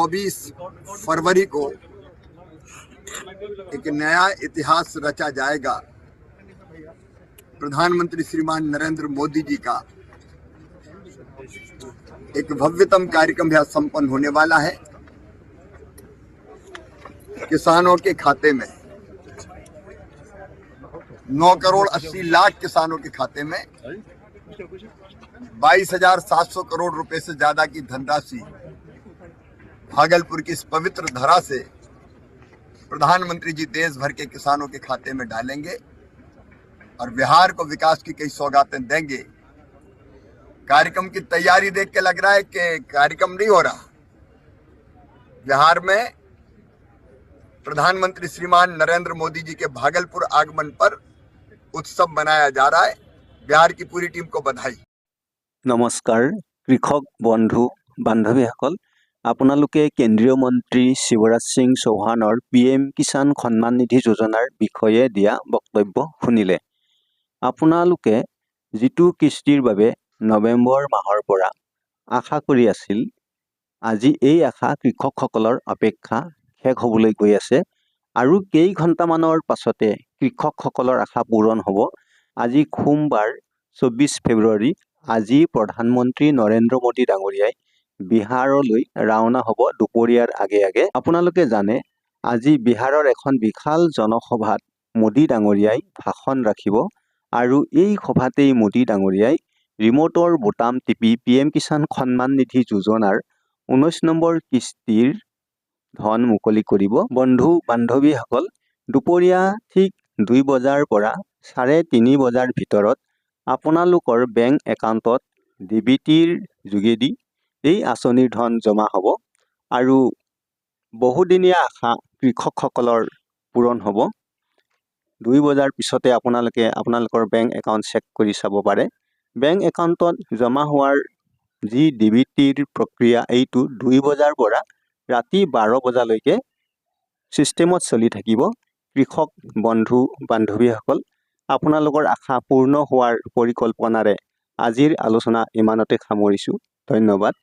24 फरवरी को एक नया इतिहास रचा जाएगा। प्रधानमंत्री श्रीमान नरेंद्र मोदी जी का एक भव्यतम कार्यक्रम यह संपन्न होने वाला है। किसानों के खाते में 9 करोड़ 80 लाख किसानों के खाते में 22,700 करोड़ रुपए से ज्यादा की धनराशि भागलपुर की इस पवित्र धरा से प्रधानमंत्री जी देश भर के किसानों के खाते में डालेंगे और बिहार को विकास की कई सौगातें देंगे। कार्यक्रम की तैयारी देख के लग रहा है कि कार्यक्रम नहीं हो रहा। बिहार में प्रधानमंत्री श्रीमान नरेंद्र मोदी जी के भागलपुर आगमन पर उत्सव मनाया जा रहा है। बिहार की पूरी टीम को बधाई। नमस्कार कृषक बंधु बान्धवीসকল, আপোনালোকে কেন্দ্ৰীয় মন্ত্ৰী শিৱৰাজ সিং চৌহানৰ PM কিষাণ সন্মান নিধি যোজনাৰ বিষয়ে দিয়া বক্তব্য শুনিলে। আপোনালোকে যিটো কিস্তিৰ বাবে নৱেম্বৰ মাহৰ পৰা আশা কৰি আছিল, আজি এই আশা কৃষকসকলৰ অপেক্ষা শেষ হ'বলৈ গৈ আছে আৰু কেই ঘণ্টামানৰ পাছতে কৃষকসকলৰ আশা পূৰণ হ'ব। আজি সোমবাৰ 24 ফেব্ৰুৱাৰী। আজি প্ৰধানমন্ত্ৰী নৰেন্দ্ৰ মোদী ডাঙৰীয়াই বিহাৰলৈ ৰাওনা হ'ব দুপৰীয়াৰ আগে আগে। আপোনালোকে জানে আজি বিহাৰৰ এখন বিশাল জনসভাত মোদী ডাঙৰীয়াই ভাষণ ৰাখিব আৰু এই সভাতেই মোদী ডাঙৰীয়াই ৰিমোটৰ বুটাম টিপি PM কিষাণ সন্মান নিধি যোজনাৰ 19 নম্বৰ কিস্তিৰ ধন মুকলি কৰিব। বন্ধু বান্ধৱীসকল, দুপৰীয়া ঠিক 2 বজাৰ পৰা 3:30 বজাৰ ভিতৰত আপোনালোকৰ বেংক একাউণ্টত DBTৰ যোগেদি এই আঁচনিৰ ধন জমা হ'ব আৰু বহুদিনীয়া আশা কৃষকসকলৰ পূৰণ হ'ব। 2 বজাৰ পিছতে আপোনালোকে আপোনালোকৰ বেংক একাউণ্ট চেক কৰি চাব পাৰে। বেংক একাউণ্টত জমা হোৱাৰ যি DBTৰ প্ৰক্ৰিয়া, এইটো 2 বজাৰ পৰা ৰাতি 12 বজালৈকে ছিষ্টেমত চলি থাকিব। কৃষক বন্ধু বান্ধৱীসকল, আপোনালোকৰ আশা পূৰ্ণ হোৱাৰ পৰিকল্পনাৰে আজিৰ আলোচনা ইমানতে সামৰিছোঁ। ধন্যবাদ।